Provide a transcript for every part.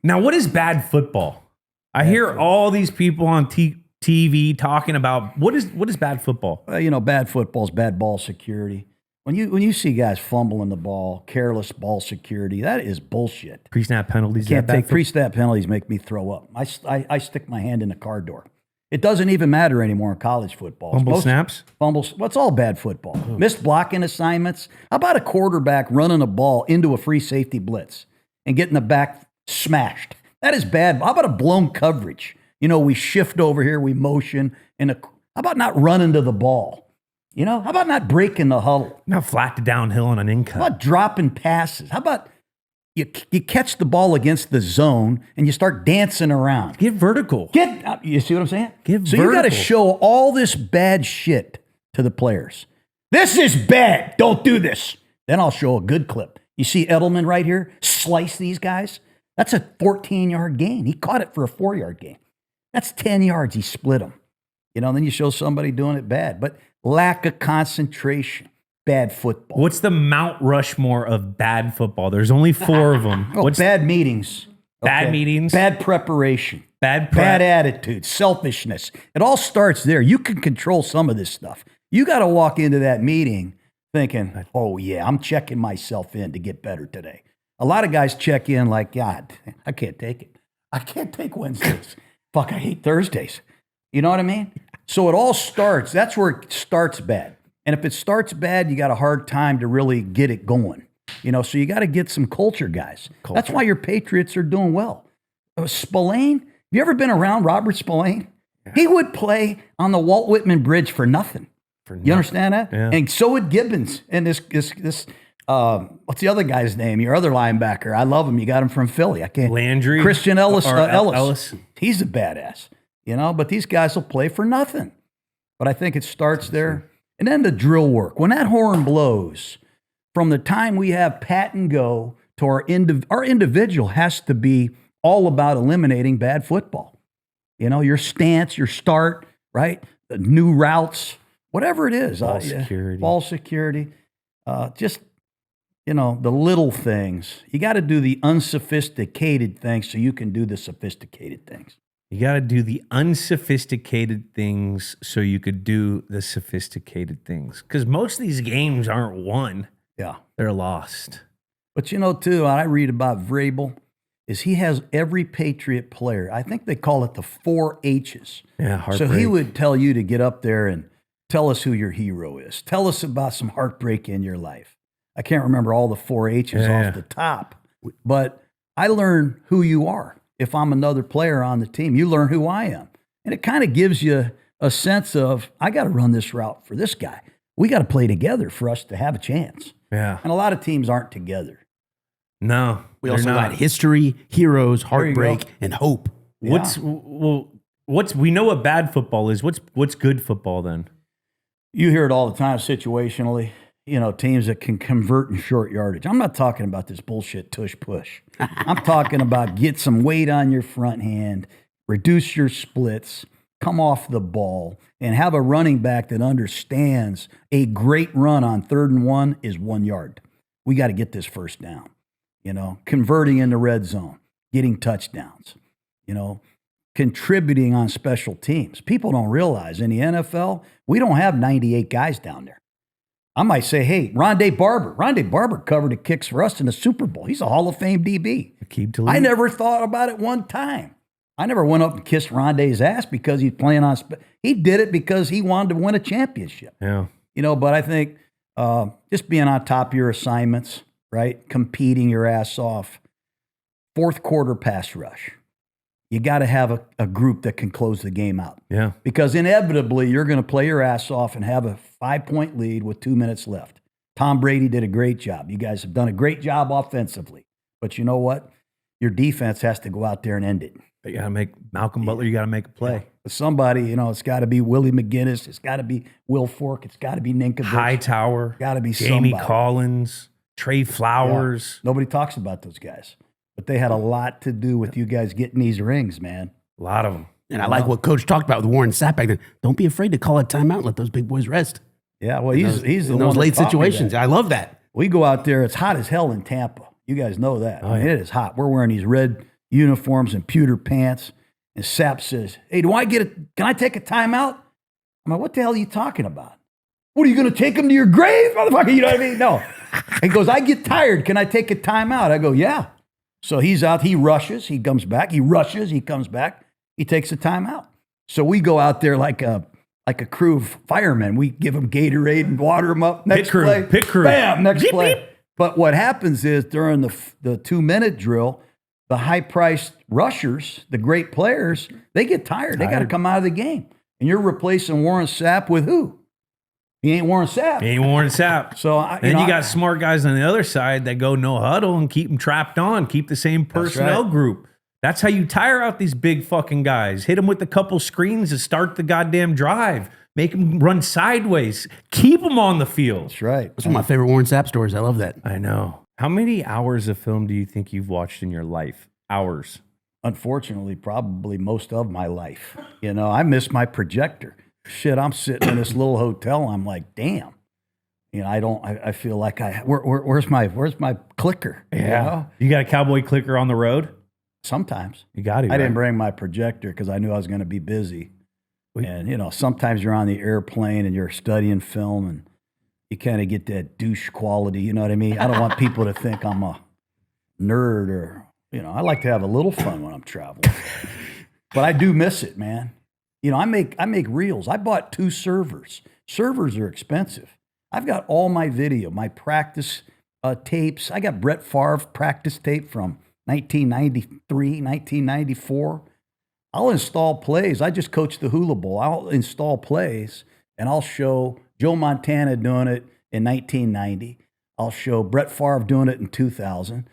Now, what is bad football? I hear all these people on TV talking about what is bad football. Bad football is bad ball security. When you see guys fumbling the ball, careless ball security, that is bullshit. Pre-snap penalties. Can't take pre-snap penalties. Make me throw up. I stick my hand in the car door. It doesn't even matter anymore in college football. Fumble snaps? Fumbles. What's all bad football? Missed blocking assignments. How about a quarterback running a ball into a free safety blitz and getting the back smashed? That is bad. How about a blown coverage? We shift over here, we motion. How about not running to the ball? How about not breaking the huddle? Not flat to downhill on an in-cut. How about dropping passes? How about you catch the ball against the zone and you start dancing around? Get vertical. You see what I'm saying? So you got to show all this bad shit to the players. This is bad. Don't do this. Then I'll show a good clip. You see Edelman right here slice these guys? That's a 14-yard gain. He caught it for a 4-yard gain. That's 10 yards. He split them. Then you show somebody doing it bad. But lack of concentration, bad football. What's the Mount Rushmore of bad football? There's only 4 of them. Bad meetings. Bad meetings. Bad preparation. Bad attitude. Selfishness. It all starts there. You can control some of this stuff. You got to walk into that meeting thinking, oh, yeah, I'm checking myself in to get better today. A lot of guys check in like, God, I can't take it. I can't take Wednesdays. Fuck, I hate Thursdays. You know what I mean? So it all starts. That's where it starts bad. And if it starts bad, you got a hard time to really get it going. So you got to get some culture guys. That's why your Patriots are doing well. Spillane, have you ever been around Robert Spillane? Yeah. He would play on the Walt Whitman Bridge for nothing. You understand that? Yeah. And so would Gibbons. And this what's the other guy's name? Your other linebacker. I love him. You got him from Philly. I can't. Landry. Christian Ellis. Ellis. He's a badass. But these guys will play for nothing. But I think it starts there. And then the drill work. When that horn blows, from the time we have pat and go to our individual has to be all about eliminating bad football. Your stance, your start, right? The new routes, whatever it is. Ball security. Ball security. Just, the little things. You got to do the unsophisticated things so you can do the sophisticated things. You got to do the unsophisticated things so you could do the sophisticated things. Because most of these games aren't won. Yeah. They're lost. But too, what I read about Vrabel is he has every Patriot player. I think they call it the 4 H's. Yeah, heartbreak. So he would tell you to get up there and tell us who your hero is. Tell us about some heartbreak in your life. I can't remember all the 4 H's off the top. But I learn who you are. If I'm another player on the team, you learn who I am. And it kind of gives you a sense of, I got to run this route for this guy. We got to play together for us to have a chance. Yeah. And a lot of teams aren't together. No. We also got history, heroes, heartbreak, and hope. We know what bad football is. What's good football then? You hear it all the time situationally. Teams that can convert in short yardage. I'm not talking about this bullshit tush push. I'm talking about get some weight on your front hand, reduce your splits, come off the ball, and have a running back that understands a great run on 3rd and 1 is 1 yard. We got to get this first down. Converting in the red zone, getting touchdowns, contributing on special teams. People don't realize in the NFL, we don't have 98 guys down there. I might say, hey, Rondé Barber covered the kicks for us in the Super Bowl. He's a Hall of Fame DB. I never thought about it one time. I never went up and kissed Rondé's ass because he's playing on. He did it because he wanted to win a championship. Yeah. But I think just being on top of your assignments, right? Competing your ass off. 4th quarter pass rush. You got to have a group that can close the game out. Yeah. Because inevitably, you're going to play your ass off and have a 5-point lead with 2 minutes left. Tom Brady did a great job. You guys have done a great job offensively. But you know what? Your defense has to go out there and end it. You got to make Malcolm Butler, you got to make a play. Yeah. Somebody, it's got to be Willie McGinnis. It's got to be Will Fork. It's got to be Ninkovich. Hightower. Got to be Jamie somebody. Collins. Trey Flowers. Yeah. Nobody talks about those guys. But they had a lot to do with you guys getting these rings, man. A lot of them. And I like what Coach talked about with Warren Sapp back then. Don't be afraid to call a timeout and let those big boys rest. Yeah, well, he's the in one those late situations. I love that. We go out there. It's hot as hell in Tampa. You guys know that. Oh, yeah. It is hot. We're wearing these red uniforms and pewter pants. And Sapp says, hey, can I take a timeout? I'm like, what the hell are you talking about? What, are you going to take him to your grave, motherfucker? You know what I mean? No. He goes, I get tired. Can I take a timeout? I go, yeah. So he's out. He rushes. He comes back. He rushes. He comes back. He takes a timeout. So we go out there like a crew of firemen. We give them Gatorade and water them up. Next play. Pit crew. Bam, next play. But what happens is during the 2-minute drill, the high-priced rushers, the great players, they get tired. They got to come out of the game. And you're replacing Warren Sapp with who? He ain't Warren Sapp. He ain't Warren Sapp. So you got smart guys on the other side that go no huddle and keep them trapped on, keep the same personnel group. That's how you tire out these big fucking guys. Hit them with a couple screens to start the goddamn drive. Make them run sideways. Keep them on the field. That's right. That's one of my favorite Warren Sapp stories. I love that. I know. How many hours of film do you think you've watched in your life? Hours. Unfortunately, probably most of my life. You know, I miss my projector. Shit, I'm sitting in this little hotel. I'm like, damn. You know, I feel like where's my clicker? Yeah. You know? You got a cowboy clicker on the road? Sometimes. You got to. I didn't bring my projector because I knew I was going to be busy. And, you know, sometimes you're on the airplane and you're studying film and you kind of get that douche quality. You know what I mean? I don't want people to think I'm a nerd or, you know, I like to have a little fun when I'm traveling. But I do miss it, man. You know, I make reels. I bought 2 servers. Servers are expensive. I've got all my video, my practice tapes. I got Brett Favre practice tape from 1993, 1994. I'll install plays. I just coached the Hula Bowl. I'll install plays, and I'll show Joe Montana doing it in 1990. I'll show Brett Favre doing it in 2000,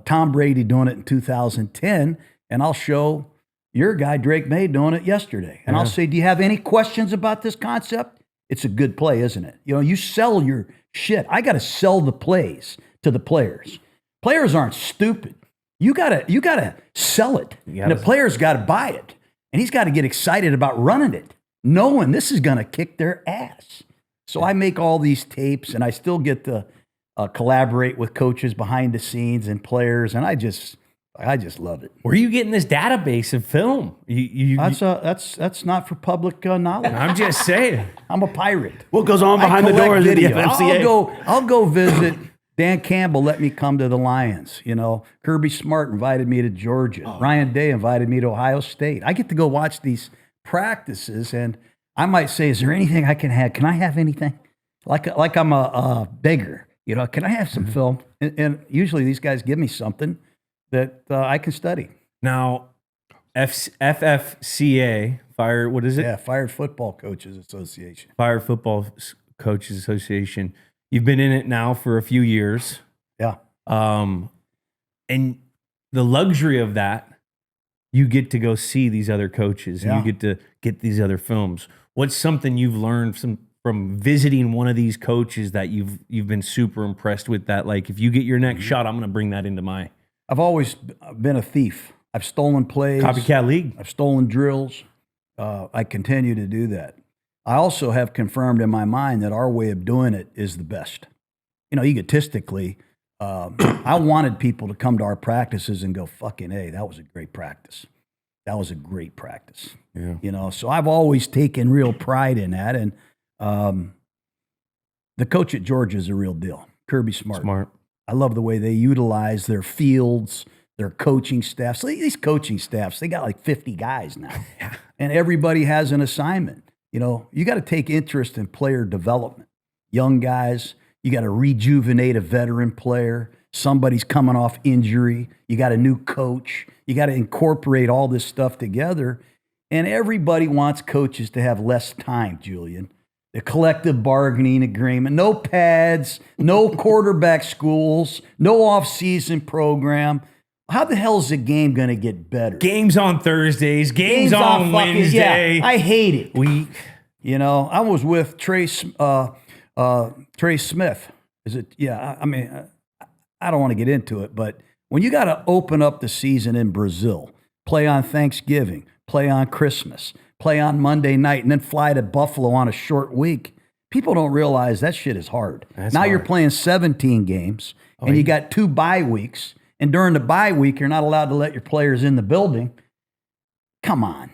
Tom Brady doing it in 2010, and I'll show your guy, Drake May, doing it yesterday. And I'll say, do you have any questions about this concept? It's a good play, isn't it? You know, you sell your shit. I got to sell the plays to the players. Players aren't stupid. You gotta sell it. And the player's got to buy it. And he's got to get excited about running it, knowing this is going to kick their ass. So I make all these tapes, and I still get to collaborate with coaches behind the scenes and players, and I just love it. Where are you getting this database of film? That's not for public knowledge. I'm just saying. I'm a pirate. What goes on behind the doors of the FFCA? I'll go visit. Dan Campbell let me come to the Lions. You know, Kirby Smart invited me to Georgia. Ryan Day invited me to Ohio State. I get to go watch these practices, and I might say, "Is there anything I can have? Can I have anything?" Like I'm a beggar. You know, can I have some film? And usually these guys give me something that I can study. Now, FFCA, what is it? Yeah, Fired Football Coaches Association. Fired Football Coaches Association. You've been in it now for a few years. Yeah. And the luxury of that, you get to go see these other coaches and you get to get these other films. What's something you've learned from visiting one of these coaches that you've been super impressed with, that, like, if you get your next shot, I'm going to bring that into my... I've always been a thief. I've stolen plays. Copycat league. I've stolen drills. I continue to do that. I also have confirmed in my mind that our way of doing it is the best. You know, egotistically, I wanted people to come to our practices and go, fucking A, that was a great practice. That was a great practice. Yeah. You know, so I've always taken real pride in that. And the coach at Georgia is a real deal. Kirby Smart. I love the way they utilize their fields, their coaching staffs. So these coaching staffs, they got like 50 guys now. And everybody has an assignment. You know, you got to take interest in player development. Young guys, you got to rejuvenate a veteran player. Somebody's coming off injury. You got a new coach. You got to incorporate all this stuff together. And everybody wants coaches to have less time, Julian. The collective bargaining agreement, no pads, no quarterback schools, no off-season program. How the hell is the game going to get better? Games on Thursdays, games on Wednesday. Yeah, I hate it. You know, I was with Trey Smith. Is it? Yeah, I mean, I don't want to get into it, but when you got to open up the season in Brazil, play on Thanksgiving, play on Christmas, play on Monday night, and then fly to Buffalo on a short week, people don't realize that shit is hard. Now you're playing 17 games, and you got 2 bye weeks. And during the bye week, you're not allowed to let your players in the building. Come on.